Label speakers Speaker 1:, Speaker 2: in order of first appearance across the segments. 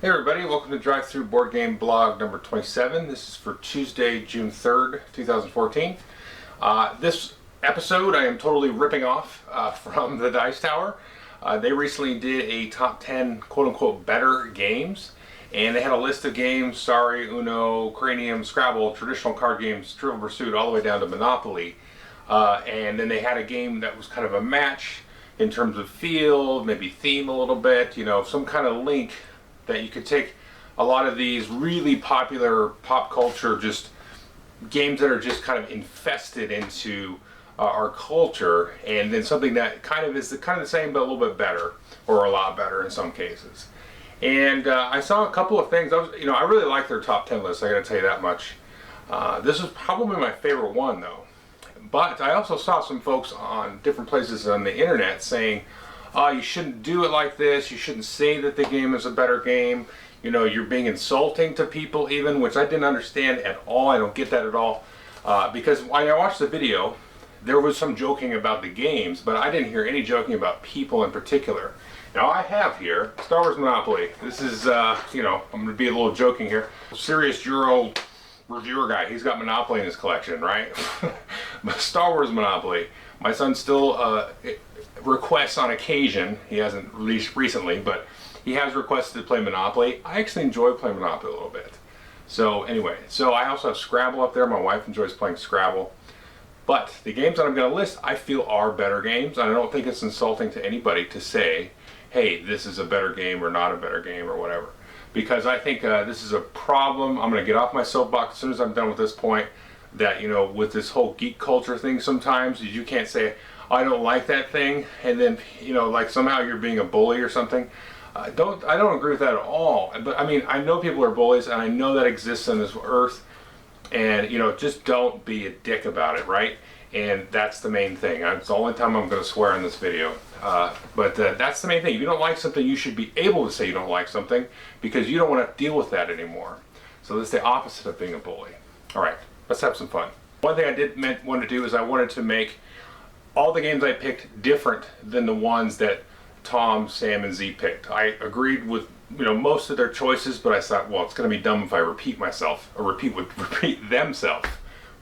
Speaker 1: Hey everybody, welcome to Drive Thru Board Game Blog number 27. This is for Tuesday, June 3rd, 2014. This episode I am totally ripping off from the Dice Tower. They recently did a top 10 quote-unquote better games, and they had a list of games: Sorry, Uno, Cranium, Scrabble, traditional card games, Trivial Pursuit, all the way down to Monopoly. And then they had a game that was kind of a match in terms of feel, maybe theme a little bit, some kind of link that you could take a lot of these really popular pop culture just games that are just kind of infested into our culture, and then something that kind of is the same but a little bit better, or a lot better in some cases. And I saw a couple of things. I really like their top 10 list. I got to tell you that much. This is probably my favorite one though. But I also saw some folks on different places on the internet saying, "Oh, you shouldn't do it like this. You shouldn't say that the game is a better game. You're being insulting to people even," which I didn't understand at all. I don't get that at all. Because when I watched the video, there was some joking about the games, but I didn't hear any joking about people in particular. Now I have here Star Wars Monopoly. This is, I'm going to be a little joking here. Serious Euro reviewer guy, he's got Monopoly in his collection, right? But Star Wars Monopoly, my son still requests on occasion. He hasn't released recently, but he has requested to play Monopoly. I actually enjoy playing Monopoly a little bit. So anyway, I also have Scrabble up there. My wife enjoys playing Scrabble. But the games that I'm going to list, I feel are better games. And I don't think it's insulting to anybody to say, hey, this is a better game or not a better game or whatever. Because I think this is a problem. I'm going to get off my soapbox as soon as I'm done with this point. That, with this whole geek culture thing, sometimes you can't say, I don't like that thing, and then like somehow you're being a bully or something. I don't agree with that at all. But I mean, I know people are bullies, and I know that exists on this earth, and just don't be a dick about it, right? And that's the main thing. It's the only time I'm going to swear in this video. But that's the main thing. If you don't like something, you should be able to say you don't like something, because you don't want to deal with that anymore. So that's the opposite of being a bully. All right, let's have some fun. One thing I did want to do is I wanted to make all the games I picked different than the ones that Tom, Sam, and Z picked. I agreed with most of their choices, but I thought, well, it's going to be dumb if I repeat myself, or repeat themselves,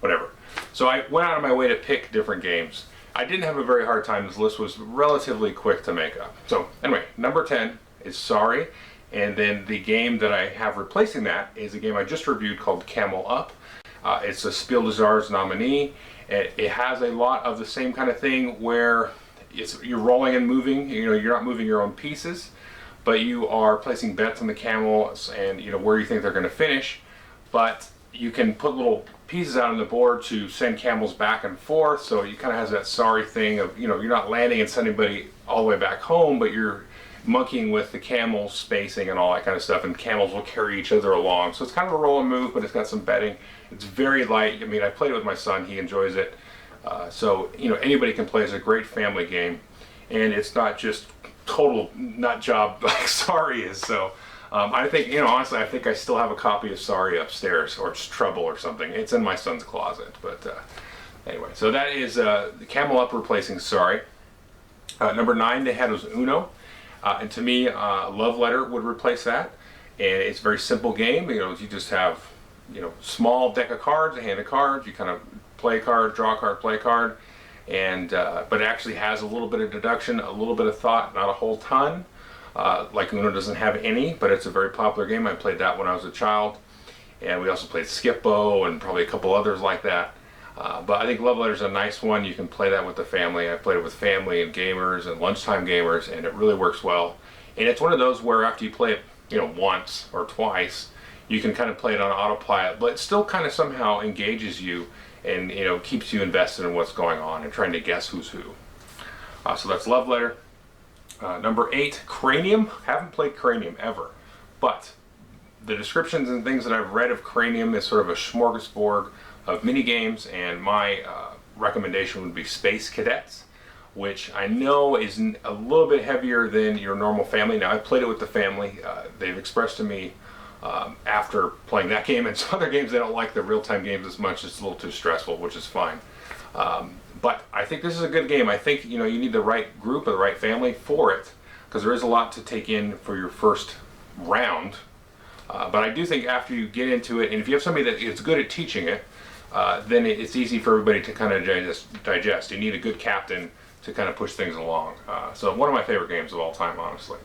Speaker 1: whatever. So I went out of my way to pick different games. I didn't have a very hard time. This list was relatively quick to make up. So anyway, number 10 is Sorry, and then the game that I have replacing that is a game I just reviewed called Camel Up. It's a Spiel des Jahres nominee. It has a lot of the same kind of thing where you're rolling and moving. You're not moving your own pieces, but you are placing bets on the camels and where you think they're going to finish. But you can put little pieces out on the board to send camels back and forth. So you kind of has that sorry thing of you're not landing and sending anybody all the way back home, but you're monkeying with the camel spacing and all that kind of stuff, and camels will carry each other along. So it's kind of a roll and move, but it's got some betting. It's very light. I mean, I played it with my son. He enjoys it. So anybody can play. It's a great family game, and it's not just total nut job like Sorry is. So I think honestly, I think I still have a copy of Sorry upstairs, or just Trouble or something. It's in my son's closet. But anyway, so that is the Camel Up replacing Sorry. Number 9 they had was Uno. And to me, Love Letter would replace that. And it's a very simple game. You just have, small deck of cards, a hand of cards. You kind of play a card, draw a card, play a card. And but it actually has a little bit of deduction, a little bit of thought, not a whole ton. Like Uno doesn't have any, but it's a very popular game. I played that when I was a child. And we also played Skip-Bo and probably a couple others like that. But I think Love Letter is a nice one. You can play that with the family. I played it with family and gamers and lunchtime gamers, and it really works well. And it's one of those where after you play it, once or twice, you can kind of play it on autopilot, but it still kind of somehow engages you and keeps you invested in what's going on and trying to guess who's who. So that's Love Letter. Number 8, Cranium. Haven't played Cranium ever, but the descriptions and things that I've read of Cranium is sort of a smorgasbord of mini games, and my recommendation would be Space Cadets, which I know is a little bit heavier than your normal family. Now, I played it with the family. They've expressed to me after playing that game and some other games they don't like the real-time games as much. It's a little too stressful, which is fine. But I think this is a good game. I think you need the right group or the right family for it, because there is a lot to take in for your first round. But I do think after you get into it, and if you have somebody that is good at teaching it, then it's easy for everybody to kind of digest. You need a good captain to kind of push things along. So one of my favorite games of all time, honestly.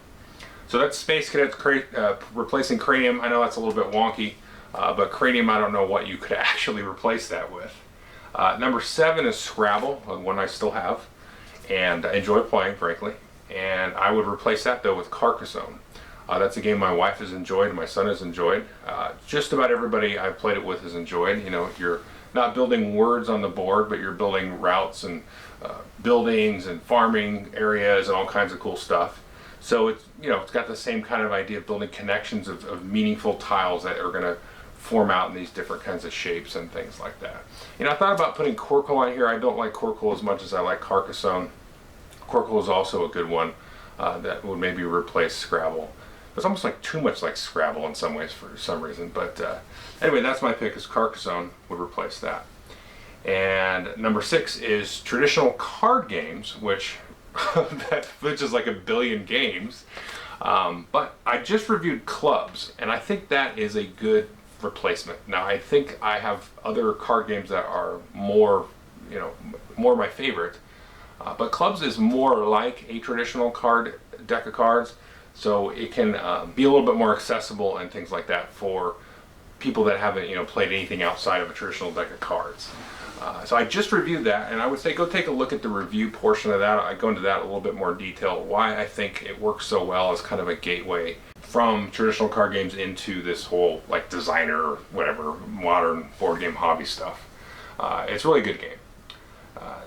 Speaker 1: So that's Space Cadets replacing Cranium. I know that's a little bit wonky, but Cranium, I don't know what you could actually replace that with. Number 7 is Scrabble, one I still have, and I enjoy playing, frankly. And I would replace that, though, with Carcassonne. That's a game my wife has enjoyed and my son has enjoyed. Just about everybody I've played it with has enjoyed. You know, you're not building words on the board, but you're building routes and buildings and farming areas and all kinds of cool stuff. So it's, you know, it's got the same kind of idea of building connections of meaningful tiles that are going to form out in these different kinds of shapes and things like that. You know, I thought about putting Corkle on here. I don't like Corkle as much as I like Carcassonne. Corkle is also a good one that would maybe replace Scrabble. It's almost like too much like Scrabble in some ways for some reason. But anyway, that's my pick, is Carcassonne would replace that. And number 6 is traditional card games, which is like a billion games. But I just reviewed clubs, and I think that is a good replacement. Now, I think I have other card games that are more, you know, more my favorite. But clubs is more like a traditional deck of cards, so it can be a little bit more accessible and things like that for people that haven't, you know, played anything outside of a traditional deck of cards. So I just reviewed that, and I would say go take a look at the review portion of that. I go into that a little bit more detail, why I think it works so well as kind of a gateway from traditional card games into this whole like designer or whatever modern board game hobby stuff. It's a really good game.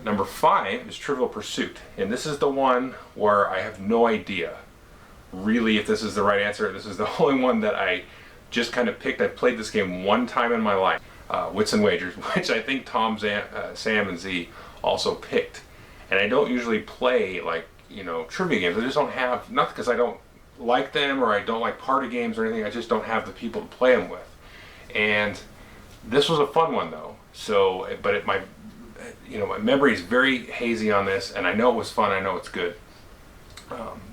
Speaker 1: Number 5 is Trivial Pursuit, and this is the one where I have no idea really if this is the right answer. This is the only one that I just kind of picked. I played this game one time in my life, Wits and Wagers, which I think Tom, Sam, and Z also picked. And I don't usually play, like, you know, trivia games. I just don't have, not because I don't like them or I don't like party games or anything, I just don't have the people to play them with. And this was a fun one, though. So, but my memory is very hazy on this, and I know it was fun, I know it's good.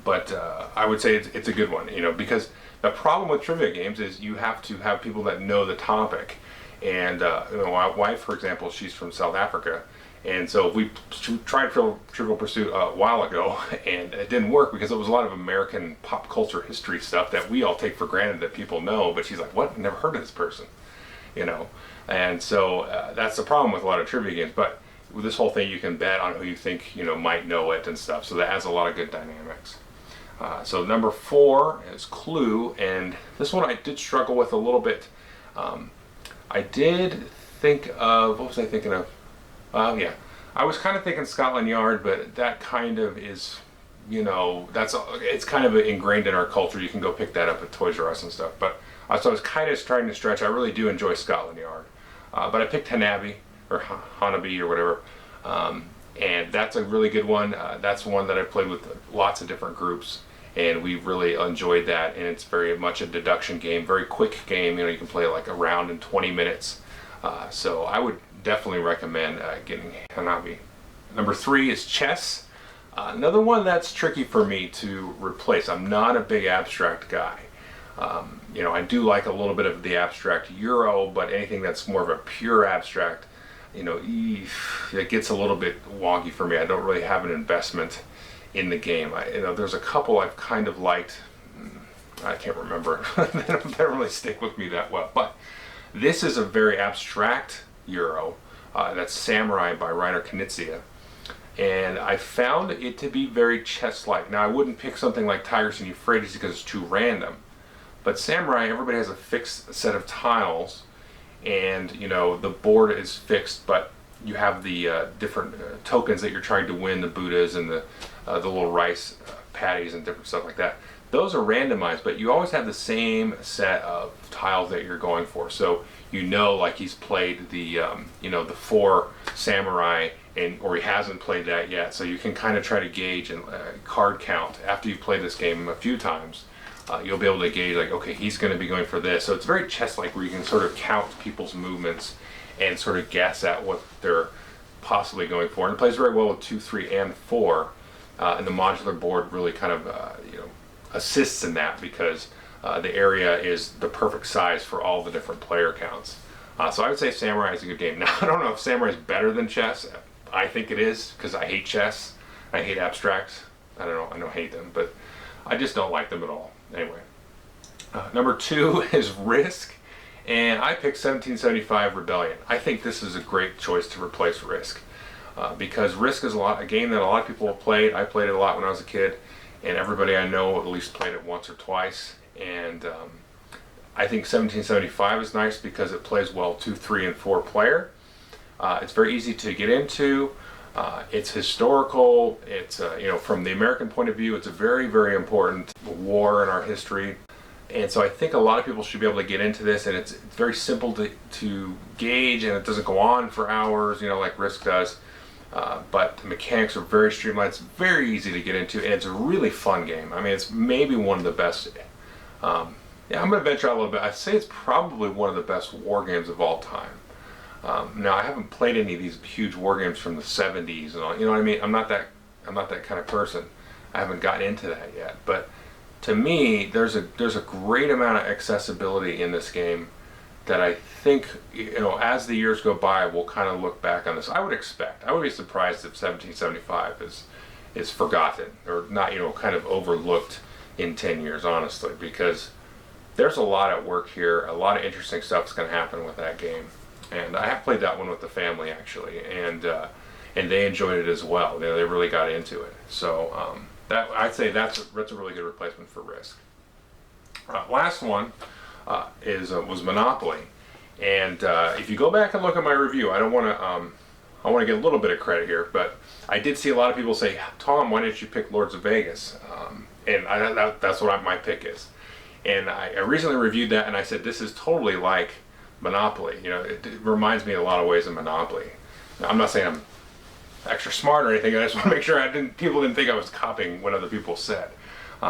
Speaker 1: But I would say it's a good one, you know, because the problem with trivia games is you have to have people that know the topic. And you know, my wife, for example, she's from South Africa, and so we tried Trivial Pursuit a while ago, and it didn't work because it was a lot of American pop culture history stuff that we all take for granted that people know. But she's like, "What? Never heard of this person," you know. And so that's the problem with a lot of trivia games. But with this whole thing, you can bet on who you think, you know, might know it and stuff. So that adds a lot of good dynamics. So number 4 is Clue, and this one I did struggle with a little bit. I did think of, what was I thinking of? Yeah, I was kind of thinking Scotland Yard, but that kind of is, you know, it's kind of ingrained in our culture. You can go pick that up at Toys R Us and stuff. But so I was kind of trying to stretch. I really do enjoy Scotland Yard, but I picked Hanabi or Hanabi or whatever, and that's a really good one. That's one that I played with lots of different groups, and we really enjoyed that. And it's very much a deduction game, very quick game. You know, you can play like a round in 20 minutes. So I would definitely recommend getting Hanabi. Number 3 is chess. Another one that's tricky for me to replace. I'm not a big abstract guy. You know, I do like a little bit of the abstract Euro, but anything that's more of a pure abstract, you know, it gets a little bit wonky for me. I don't really have an investment in the game. You know, there's a couple I've kind of liked. I can't remember. They don't really stick with me that well. But this is a very abstract Euro. That's Samurai by Reiner Knizia. And I found it to be very chess-like. Now, I wouldn't pick something like Tigris and Euphrates because it's too random. But Samurai, everybody has a fixed set of tiles, and, you know, the board is fixed, but you have the different tokens that you're trying to win, the Buddhas and the little rice patties and different stuff like that. Those are randomized, but you always have the same set of tiles that you're going for. So you know, like he's played the the 4 Samurai, or he hasn't played that yet. So you can kind of try to gauge and card count after you've played this game a few times. You'll be able to gauge, like, okay, he's going to be going for this. So it's very chess-like, where you can sort of count people's movements and sort of guess at what they're possibly going for. And it plays very well with 2, 3, and 4. And the modular board really kind of assists in that, because the area is the perfect size for all the different player counts. So I would say Samurai is a good game. Now, I don't know if Samurai is better than chess. I think it is, because I hate chess. I hate abstracts. I don't hate them, but I just don't like them at all. Anyway, number 2 is Risk, and I picked 1775 Rebellion. I think this is a great choice to replace Risk, because Risk is a game that a lot of people have played. I played it a lot when I was a kid, and everybody I know at least played it once or twice. And I think 1775 is nice because it plays well 2, 3, and 4 player. It's very easy to get into. It's historical. It's from the American point of view, it's a very, very important war in our history. And so I think a lot of people should be able to get into this, and it's very simple to gauge, and it doesn't go on for hours, like Risk does. But the mechanics are very streamlined. It's very easy to get into, and it's a really fun game. I mean, it's maybe one of the best. I'm going to venture out a little bit. I'd say it's probably one of the best war games of all time. Now, I haven't played any of these huge war games from the 70s and all. You know what I mean? I'm not that kind of person. I haven't gotten into that yet. But to me, there's a great amount of accessibility in this game that I think, as the years go by, we'll kind of look back on this. I would be surprised if 1775 is forgotten or not, kind of overlooked in 10 years, honestly, because there's a lot at work here. A lot of interesting stuff is going to happen with that game. And I have played that one with the family, actually, and they enjoyed it as well. They really got into it. So I'd say that's a really good replacement for Risk. Last one was Monopoly. And if you go back and look at my review, I want to get a little bit of credit here, but I did see a lot of people say, Tom, why didn't you pick Lords of Vegas? And that's what my pick is. And I recently reviewed that, and I said, this is totally like Monopoly. It reminds me in a lot of ways of Monopoly. Now, I'm not saying I'm extra smart or anything. I just want to make sure people didn't think I was copying what other people said.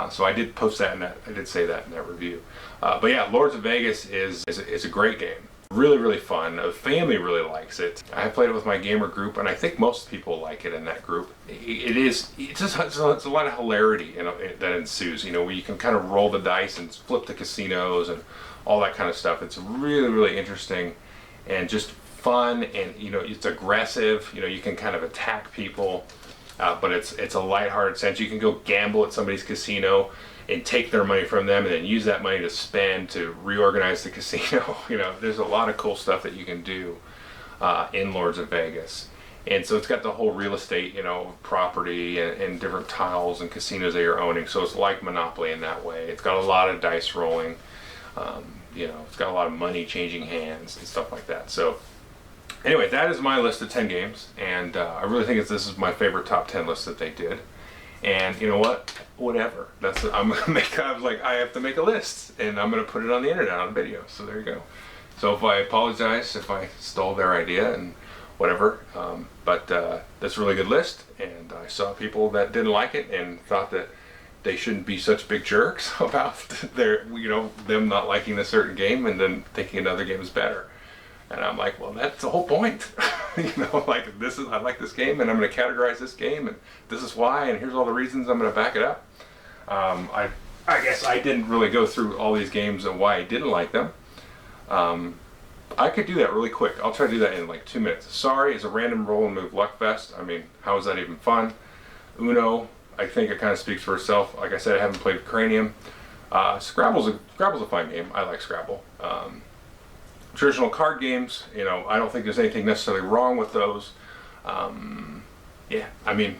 Speaker 1: So I did post that, I did say that in that review. But yeah, Lords of Vegas is a great game. Really, really fun. The family really likes it. I played it with my gamer group, and I think most people like it in that group. It's a lot of hilarity that ensues, where you can kind of roll the dice and flip the casinos and all that kind of stuff. It's really, really interesting and just fun, and it's aggressive. You can kind of attack people, but it's a lighthearted sense. You can go gamble at somebody's casino and take their money from them and then use that money to spend to reorganize the casino. There's a lot of cool stuff that you can do in Lords of Vegas. And so it's got the whole real estate, property and different tiles and casinos that you're owning. So it's like Monopoly in that way. It's got a lot of dice rolling. It's got a lot of money changing hands and stuff like that. So anyway, that is my list of 10 games. And I really think this is my favorite top 10 list that they did. And you know what? Whatever. I was like, I have to make a list, and I'm gonna put it on the internet on video. So there you go. So if I apologize if I stole their idea and whatever, but that's a really good list. And I saw people that didn't like it and thought that they shouldn't be such big jerks about them not liking a certain game and then thinking another game is better. And I'm like, well, that's the whole point. I like this game, and I'm going to categorize this game, and this is why, and here's all the reasons. I'm going to back it up. I guess I didn't really go through all these games and why I didn't like them. I could do that really quick. I'll try to do that in like 2 minutes. Sorry is a random roll and move luck fest. I mean, how is that even fun? Uno, I think it kind of speaks for itself. Like I said, I haven't played Cranium. Scrabble's a fun game. I like Scrabble. Traditional card games, I don't think there's anything necessarily wrong with those. Yeah, I mean,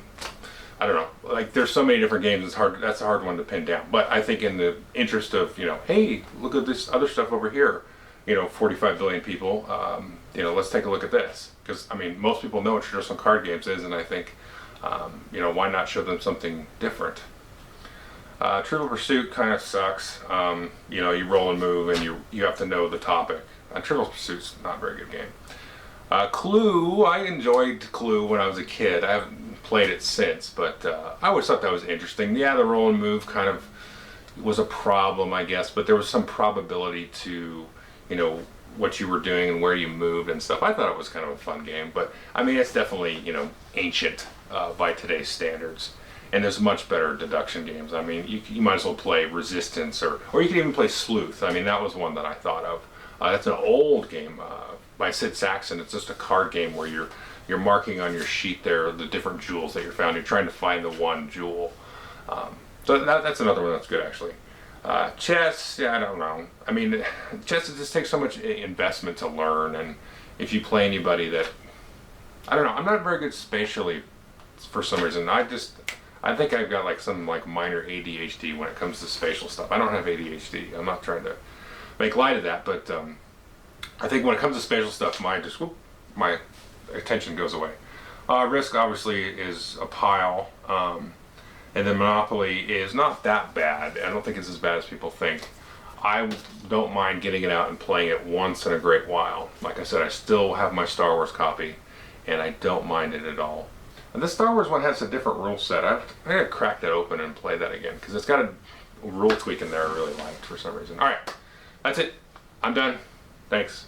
Speaker 1: I don't know. Like, there's so many different games. It's hard. That's a hard one to pin down. But I think in the interest of, hey, look at this other stuff over here. 45 billion people. Let's take a look at this. Because I mean, most people know what traditional card games is, and I think, why not show them something different? Trivial Pursuit kind of sucks. You roll and move, and you have to know the topic. Trivial Pursuit's not a very good game. Clue, I enjoyed Clue when I was a kid. I haven't played it since, but I always thought that was interesting. Yeah, the roll and move kind of was a problem, I guess, but there was some probability to, what you were doing and where you moved and stuff. I thought it was kind of a fun game, but I mean, it's definitely, ancient by today's standards. And there's much better deduction games. I mean, you might as well play Resistance, or you could even play Sleuth. I mean, that was one that I thought of. That's an old game by Sid Saxon. It's just a card game where you're marking on your sheet there the different jewels that you're found. You're trying to find the one jewel. So that's another one that's good, actually. Chess, yeah, I don't know. I mean, chess, it just takes so much investment to learn, and if you play anybody that, I don't know, I'm not very good spatially for some reason. I think I've got like some like minor ADHD when it comes to spatial stuff. I don't have ADHD. I'm not trying to make light of that, but I think when it comes to spatial stuff, my attention goes away. Risk obviously is a pile. And then Monopoly is not that bad. I don't think it's as bad as people think. I don't mind getting it out and playing it once in a great while. Like I said, I still have my Star Wars copy, and I don't mind it at all. And this Star Wars one has a different rule set. I gotta crack that open and play that again, because it's got a rule tweak in there I really liked for some reason. Alright, that's it. I'm done. Thanks.